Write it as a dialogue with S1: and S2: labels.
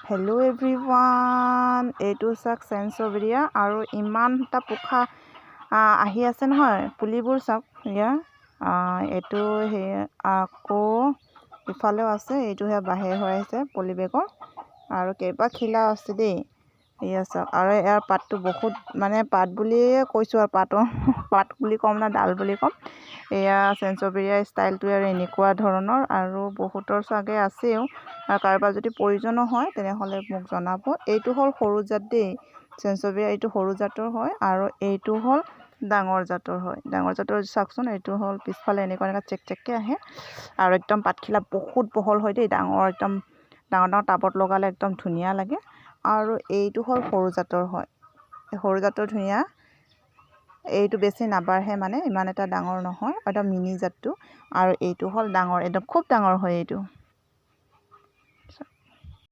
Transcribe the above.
S1: Hello' everyone, এইটো চাওক চেনচবেৰিয়া আৰু ইমানটা পোখা আহি আছে নহয়। পুলিবোৰ চাওক এইটো সেই আকৌ ইফালেও আছে। এইটোহে বাহিৰ হৈ আহিছে পলিবেগৰ আৰু কেইবা খিলা আছে দেই। এয়া চাওক আৰু ইয়াৰ পাতটো বহুত পাত বুলিয়ে কৈছোঁ আৰু পাত বুলি ক'ম না ডাল বুলি ক'ম। এয়া চেনচবেৰিয়া ষ্টাইলটো আৰু এনেকুৱা ধৰণৰ আৰু বহুতৰ চাগে আছেও। আৰু কাৰোবাৰ যদি প্ৰয়োজনো হয় তেনেহ'লে মোক জনাব। এইটো হ'ল সৰু জাত দেই, চেনচবেৰিয়া এইটো সৰু জাতৰ হয় আৰু এইটো হ'ল ডাঙৰ জাতৰ হয়। ডাঙৰ জাতৰ চাওকচোন, এইটো হ'ল পিছফালে এনেকুৱা চেককৈ আহে আৰু একদম পাতখিলা বহুত বহল হয় দেই। একদম ডাঙৰ টাবত লগালে একদম ধুনীয়া লাগে। আৰু এইটো হ'ল সৰু জাতৰ হয়। সৰু জাতৰ ধুনীয়া, এইটো বেছি নাবাঢ়ে ইমান এটা ডাঙৰ নহয়, একদম মিনি জাতটো। আৰু এইটো হ'ল ডাঙৰ, একদম খুব ডাঙৰ হয় এইটো।